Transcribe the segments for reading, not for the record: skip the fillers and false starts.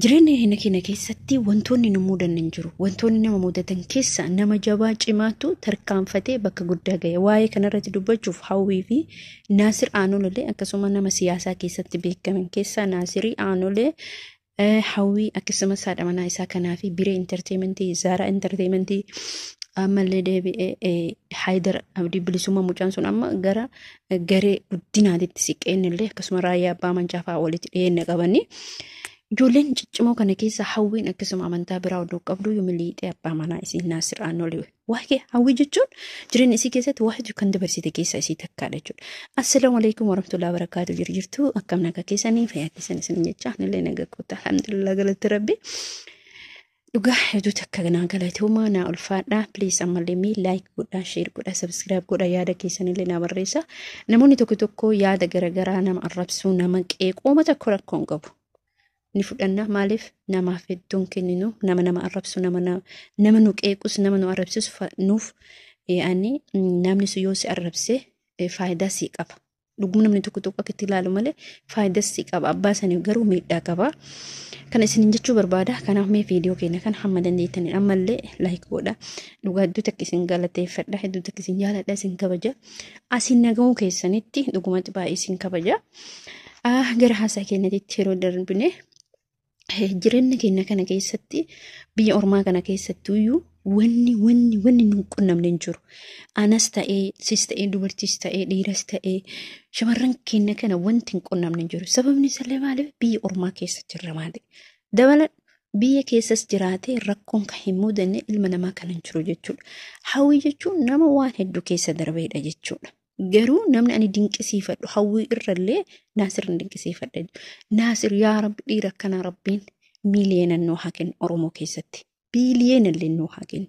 Jireenya hina keenya keessatti wantoonni nu mudan hin jiru. Wantoonni nama mudatan keessa nama jabaa cimaatu tarkaanfatee bakka guddaa ga'e. Waa'ee kanarratti dubbachuuf Hawwii fi Naasir Aanolee akkasuma nama siyaasaa keessatti beekaman keessa Naasir Aanolee Hawwii akkasumas haadha manaa isaa kanaa fi Biree Entertainmentii Zaaraa Entertainmentii ammallee deebi'ee Haayidar Abdii Bilisummaa mucaan sun amma gara garee guddinaatitti siqeenillee akkasuma raayyaa abbaa mancaafaa walitti dhiyeenya qabanii. Ijoolleen ciccimoo kana keessa Hawwiin akkasuma amantaa biraa oduu qabdu yoo miliixee abbaa manaa isii Naasir Aanolee. Waa'ee Hawwii jechuun jireenya isii keessatti waa'ee kan dabarsite keessa isii takkaadha jechuudha. Assalaamu alaykum warahmatullahi wabarakaatu jirtu akkam nagaa keessanii fayyaa keessan isin jecha anillee nagaa qoota alhamdulillah galatti rabbi. Dhugaa hedduu takka naa galatooma naa ulfaadha. Please ammallee mi like godhaa, share godhaa, subscribe godhaa yaada keessanillee naa barreessa. Namoonni tokko yaada garagaraa nama arrabsuu nama qeeqooma tokko rakkoon qabu. Ni fudhanna maaliif namaaf hedduun kenninu nama arrabsu nama nu qeequs nama nu arrabsus nuuf namni sun yoo si arrabse faayidaa si qaba. Dhuguma namni tokko akka itti ilaalu malee faayidaa si qaba. Abbaa sanii garuu miidhaa qaba. Kana isin jechuu barbaada. Kanaaf mee viidiyoo keenya kan hamma dandeettanii ammallee like godha. Dhugaa hedduu takka isin galateeffadha. Hedduu takka isin jaaladha isin kabaja. Asin nagahuu keessanitti dhugumatti baay'ee isin kabaja. Gara haasaa keenyatti yeroo darbine jireenya keenya kana keessatti biyya ormaa kana keessattuyyuu wanni nu qunnamne hin jiru. Anas ta'ee sis ta'ee dubartiis ta'ee dhiiras ta'ee shamarran keenya kana wanti hin qunnamne hin jiru. Sababni isallee maaliif biyya ormaa keessa jirra maali? Dabala biyya keessas jiraatee rakkoon kan hin mudanne ilma namaa kana hin jiru jechuudha. Hawwii jechuun nama waan hedduu keessa darbeedha jechuudha. Garuu namni ani dinqisiifadhu Hawwii irrallee Naasir dinqisiifadha. Naasir yaa Rabbi dhiira kana Rabbiin miiliyoona nuu haa kennu Oromoo keessatti. Biiliyoona illee nuu haa kennu.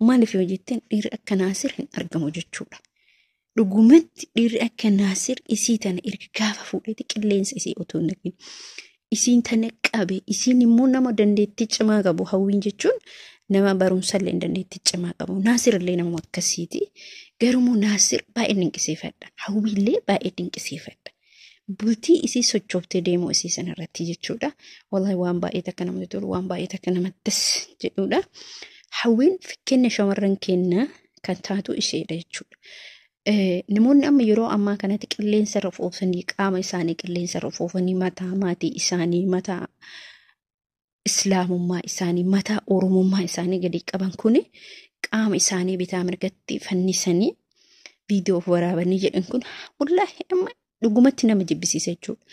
Maaliif yoo jetteen dhiirri akka Naasir hin argamu jechuudha. Dhugumatti dhiirri akka Naasir isii tana erga gaafa fuudheeti qilleensa isii otoo hin dhagin. Isiin tana qabe isiin immoo nama dandeettii cimaa qabu. Hawwiin jechuun nama barumsallee dandeettii cimaa qabu. Naasir illee nama akkasiiti. Garuu Naasir baay'ee dinqisiifadha. Hawwiillee baay'ee dinqisiifadha. Bultii isii sochooftee deemuu isii sanarratti jechuudha. Wallahi waan baay'ee takka namatti tolu, waan baay'ee takka namattis jedhudha. Hawwiin fakkeenya shamarran keenya kan taatu isheedha jechuudha. Namoonni amma yeroo ammaa kanatti qilleensa irra foofanii qaama isaanii qilleensa irra foofanii mataa maatii isaanii mataa islaamummaa isaanii mataa oromummaa isaanii gadi qaban kuni qaama isaanii bitaa mirgatti fannisanii viidiyoo waraabanii jedhan kun wallahi amma dhugumatti nama jibbisiisa jechuudha.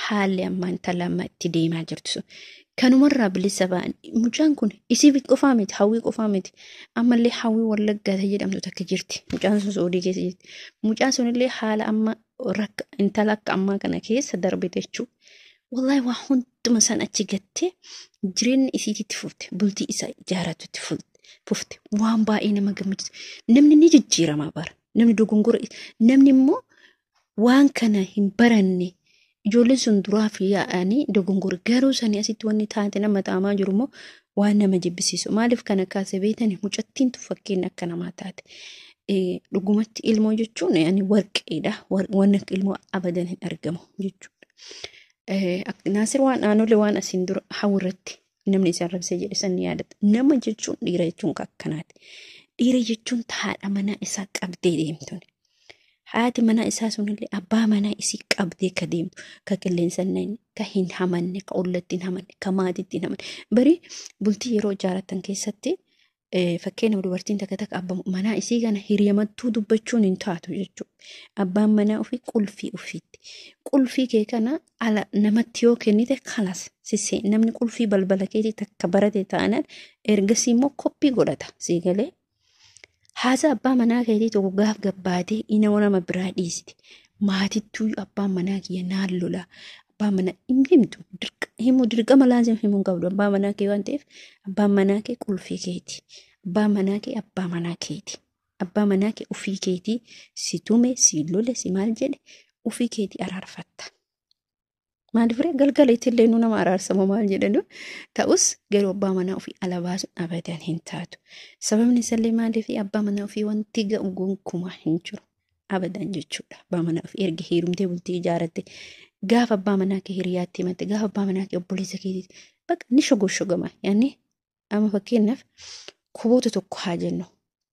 Haalli ammaan intala amma itti deemaa jirtu sun kanumarraa bilisa ba'an mucaan kun isii qofaa miti Hawwii qofaa miti ammallee Hawwii Wallaggaa jedhamtu takka jirti. Mucaan sun Soodii keessa jirti. Mucaan sunillee haala amma intala akka ammaa kana keessa darbite jechuudha. Wallahi waa hunduma san achi gattee jireenya isiitti fufte bultii isaa ijaarratutti fufte waan baay'ee nama gammachiisa. Namni ni jijjiirama bara. Namni dogongora namni immoo waan kana hin baranne ijoolleen sun duraaf yaa'anii dogongora garuu sanii asitti wanni taate nama ta'amaa jiru immoo waan nama jibbisiisu. Maaliif kana kaasee beektan mucattiin fakkeenya akka namaa taate. Dhugumatti ilmoo jechuun warqeedha. Wanni ilmoo abadan hin argamu jechuudha. Naasir waan Aanolee waan asiin dura Hawwirratti namni isa arrabsee jedhe san yaadata. Nama jechuun dhiira jechuun akkanaati. Dhiira jechuun haadha manaa isaa qabdee deemtu. Haati manaa isaa sunillee abbaa manaa isii qabdee ka deemtu. Ka qilleensa ka hin hamanne, ka ollatti hin hamanne, ka maatiitti hin hamanne. Bari bultii yeroo ijaarratan keessatti fakkeenya dubartiin takka abbaa manaa isii kana hiriyamattuu dubbachuun hin taatu jechuudha. Abbaan manaa ofii qulfii ofiitti. Qulfii kee kana ala namatti yoo kennite kanas sisee namni qulfii balbala keetii takka barate taanaan ergasii immoo koppii godhata sii galee. Haasa abbaa manaa keetii tokko gaaf gabbaatee ina nama biraa dhiisiti. Maatittuu abbaan manaa kiyya naan lola. Abbaan manaa himtu himu dirqama laazim himuun qabdu. Abbaan manaa kee waan ta'eef abbaan manaa kee qulfii keeti. Abbaan manaa kee abbaa manaa keeti. Abbaan manaa kee ofii keetii si tume si lole si maal jedhe ofii keetii araarfatta. Maaliif galgala ittillee nu nama araarsamu maal jedhanu ta'us garuu abbaa manaa ofii ala baasuun abadan hin taatu. Sababni isallee maaliif abbaa manaa ofii wanti ga'u gonkumaa hin jiru abadan jechuudha. Abbaa manaa ofii erga heerumtee bultii ijaarratte gaafa abbaa manaa kee hiriyaatti himatte gaafa abbaa manaa kee obboleessa keetii Bakka ni shogoshogama. Yaani amma fakkeenyaaf koboota tokko haa jennu.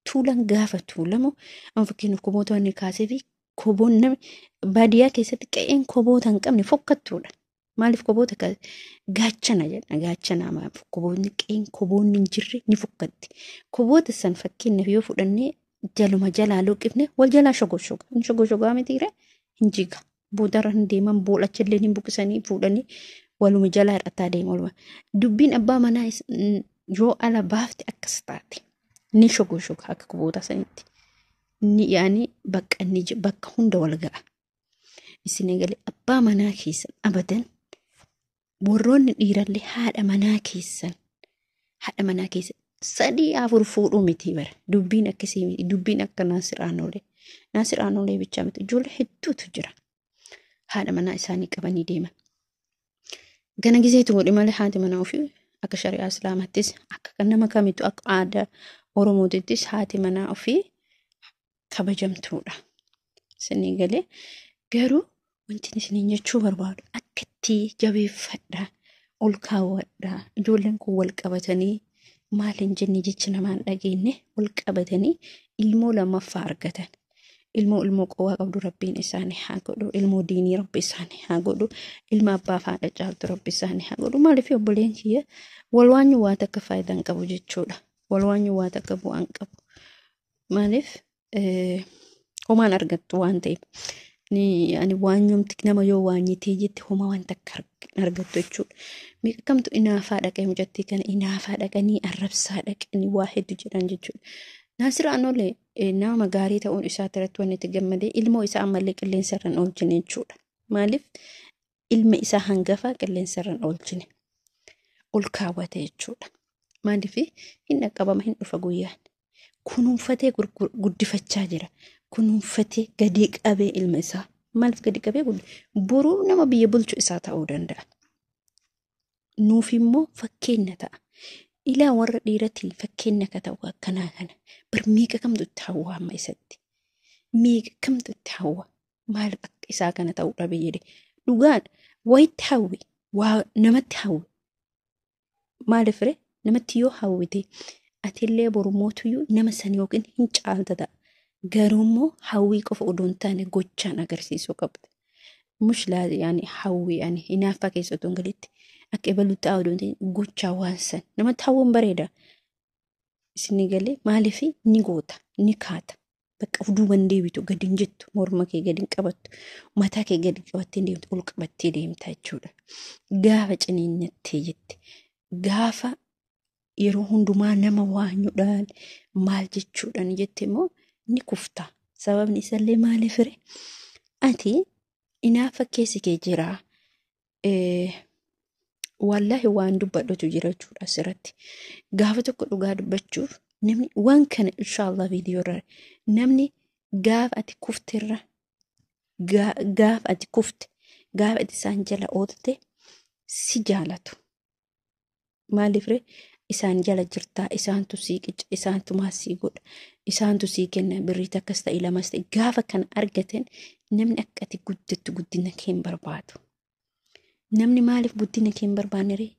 Tuulan gaafa tuulamu amma fakkeenyaaf koboota inni kaasee fi koboon namni baadiyyaa keessatti qe'een koboota hin qabne fokkattuudha. Maaliif koboota gaachana jedha gaachana amaaf koboonni qe'een koboonni hin jirre ni fokkatti. Koboota san fakkeenyaaf yoo fudhannee jaluma jalaa luqqifne wal jalaa shogoshoga. Inni shogoshogaa mitiire hin jiga. Boodarra hin deeman boolachillee hin buqisanii fuudhanii waluma jalaa hidhataa deemu. Dubbiin abbaa manaa yoo ala baafte akkas taate ni shogoshoga akka koboota sanitti. Ni yaani bakka hunda wal ga'a. Isin egalee abbaa manaa keessan abadan warroonni dhiirallee haadha manaa keessan sadii afur fuudhuu miti bara. Dubbiin akkasii miti. Dubbiin akka Naasir Aanoolee bichaa miti. Ijoollee hedduutu jira. Haadha manaa isaanii qabanii deeman. Gana gizeetu godhe malee haati manaa ofii akka shari'aa islaamattis akka nama kamittu akka aadaa Oromootittis haati manaa ofii kabajamtuudha. Isin egalee garuu wanti isin jechuu barbaadu akkatti jabeeffadha ol kaawwadha. Ijoolleen kun wal qabatanii maal hin jenne jechi namaan dhageenye wal qabatanii ilmoo lammaffaa argatan. Ilmoo qowwaa qabdu rabbiin isaanii haa godhu. Ilmoo diinii rabbi isaanii haa godhu. Ilma abbaa fi haadha caaltu rabbi isaanii haa godhu. Maaliif obboleen kiyya wal waanyu waa takka faayidaa hin qabu jechuudha. Wal waanyu waa takka bu'aa hin qabu. Maaliif homaan argattu waan ta'eef. Ani waanyumti nama yoo waanyitee jette homaa waan takka argattu jechuudha. Miqa kamtu inaafaa dhaqee mucattii kana inaafaa dhaqanii arrabsaa dhaqanii waa hedduu jedhan jechuudha. Naasir Aanoolee nama gaarii ta'uun isaa irratti waan itti gammadee ilmoo isaa ammallee qilleensarraan oolchine jechuudha. Maaliif ilma isaa hangafaa qilleensarraan oolchine ol kaawwate jechuudha. Maaliif hin dhaqqabama hin dhufa guyyaan. Kunuunfatee guddifachaa jira. Kunuunfatee gadi qabee ilma isaa. Maaliif gadi qabee boruu nama biyya bulchu isaa ta'uu danda'a. Nuuf immoo fakkeenya ta'a. Ilaa warra dhiiratiin fakkeenya akka ta'u akkanaa kana. Meeqa kamtu itti hawwa amma isatti. Meeqa kamtu itti hawwa. Maaliif akka isaa kana ta'uu dhabe jedhe. Dhugaan wayitti hawwi. Waa namatti hawwi. Maaliif ree namatti yoo hawwite atillee borumootuyyuu nama san yookiin hin caalta ta'a. Garuu hawwii qofa odoo hin taane gochaan agarsiisuu qabda. Mushlaa yaani hawwii yaani hinaaffaa keessa otoo hin galitti akka ebaluutti ta'uu odoo hin taane gochaa waan san namatti hawwuun bareeda. Isin galee maaliif ni goota ni kaata bakka duuban deebitu gadi hin jettu morma kee gadi hin qabattu mataa kee gadi qabattee deemtu ol qabattee deemta jechuudha. Gaafa ciniinyattee jette gaafa yeroo hundumaa nama waanyuudhaan maal jechuudhaan jette immoo ni kufta. Sababni isallee maaliif ree ati inaafa keessi kee jira. Wallahi waan dubbadhutu jira jechuudha asirratti. Gaafa tokko dhugaa dubbachuuf namni waan kana inshallah viidiyoo irra namni gaafa ati kufterra gaafa ati kufte gaafa ati isaan jala oolte si jaalatu. Maaliif ree isaan jala jirtaa isaantu sii qica isaantu maasii godha isaantu sii kenna birrii takkas ta'e lamas ta'e gaafa kana argatan namni akka ati guddattu guddina kee hin barbaadu. Namni maaliif guddina kee hin barbaanne ree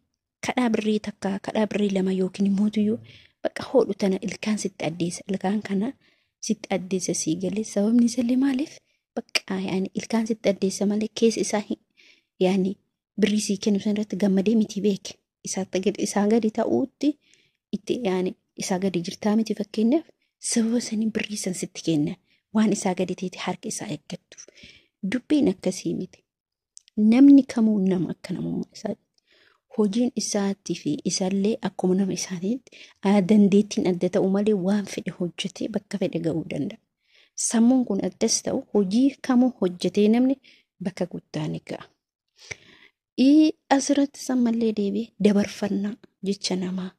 kadhaa birrii takka kadhaa birrii lama yookiin immoo bakka hodhu tana ilkaan sitti addeessa ilkaan kana sitti addeessa sii galee sababni isallee maaliif bakka yaani ilkaan sitti addeessa malee keessa isaa yaani birrii sii kennu sanarratti gammadee miti beeke. Isaa gadi ta'uutti itti yaani isaa gadi jirtaa miti fakkeenyaaf sababa sanii birrii san sitti kenna waan isaa gadi ta'e harka isaa eeggattuuf dubbiin akkasii miti. Namni kamuu nama akka namummaa isaa hojiin isaatii fi isallee akkuma nama isaaniitti dandeettiin adda ta'u malee waan fedhe hojjetee bakka fedhe ga'uu danda'a. Sammuun kun addas ta'u hojii kamuu hojjetee namni bakka guddaa ni ga'a. Asirratti sammallee deebi'ee dabarfannaa jecha namaa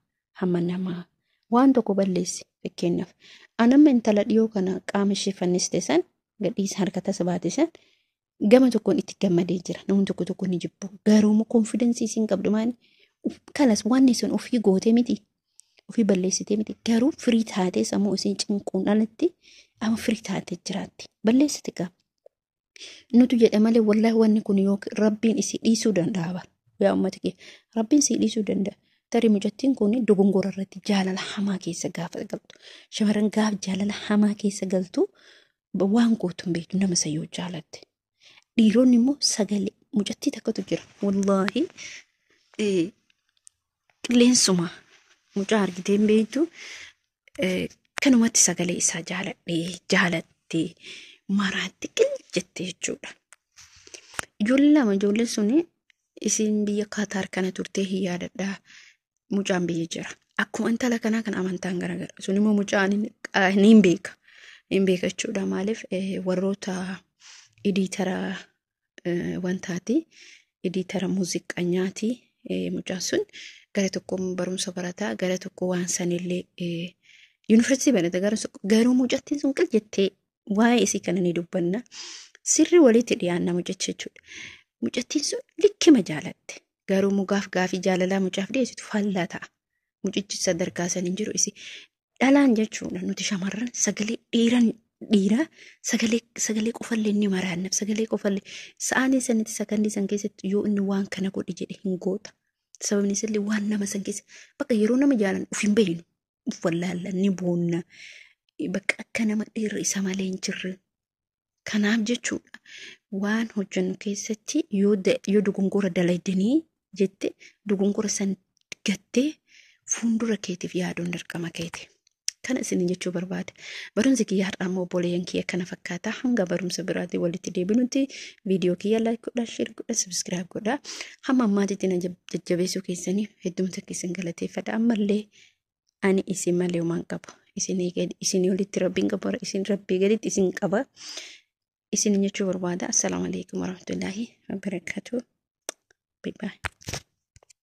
hamma namaa waan tokko balleessi fakkeenyaaf anamma intala dhiyoo kana qaama ishee fanniste san gadhiisa harkata sabaate san gama tokkoon itti gammadee jira namni tokko ni jibbu garuu konfidensii isiin qabdu maani kanas waan sun ofii gootee miti ofii balleessitee miti garuu firii taatee sammuu isiin cinquun alatti amma firii taatee jiraatti balleessite qaba. Nutu jedha malee wallahi wanni kun yoo rabbiin isi dhiisuu danda'a. yaa uummata kee rabbiin si dhiisuu danda'a. Tarii mucattiin kun dogongora irratti jaalala hamaa keessa gaafa galtu. Shamarran gaafa jaalala hamaa keessa galtu waan gootu hin beektu nama sayyoo jaalatte. Dhiironni immoo sagalee mucattii takkatu jira. Wallaahi qilleensuma mucaa argitee hin beektu kanumatti sagalee isaa jaalattee maraatti qiljettee jechuudha. Ijoolleen suni isin biyya Qatar kana turtee hin yaadadhaa. Mucaan biyya jira. Akkuma intala kanaa kan amantaan garagara. Sun immoo mucaan hin beeka. Hin beeka jechuudha. Maaliif warroota editara wantaati. Editara muuziqaanyaati. Mucaan sun gara tokko barumsa barataa gara tokko waan sanillee yuunivarsiitii barate garuu mucattiin sun qiljettee waa'ee isii kana ni dubbanna. Sirri walitti dhiyaanna mucachi jechuudha. Mucattiin sun likkima jaalatte. Garuu mugaaf gaafii jaalalaa mucaaf dhiyeessitu faallaa ta'a. Mucichi sadarkaa san hin jiru isi dhalaan jechuudha. Nuti shamarran sagalee dhiiraa sagalee qofallee ni maraannaf sagalee qofallee sa'aanii sanitti sakandii san keessatti yoo inni waan kana godhe jedhe hin goota. Sababni isallee waan nama san keessa bakka yeroo nama jaalan uf hin beeknu uf wallaalla ni boonna bakka akka nama dhiirri isa malee hin jirre. Kanaaf jechuudha waan hojjennu keessatti yoo dogongora dalaydanii jette dogongora san gattee fuuldura keetiif yaaduun dirqama keeti. Kana isin jechuu barbaada. Barumsi kiyya har'aa immoo obboleeyyan kiyya kana fakkaata. Hanga barumsa biraatii walitti deebinutti viidiyoo kiyya like godhaa, share godhaa, subscribe godhaa. Hamma ammaatitti na jajjabeessuu keessaniif heddumta keessan galateeffadha. Ammallee ani isin malee homaan qaba. Isin olitti rabbiin qaba. Isin rabbii gaditti isin qaba. Isin jechuu barbaada. Assalaamu alaikum warahmatullahi wabarakatuh. Bye bye.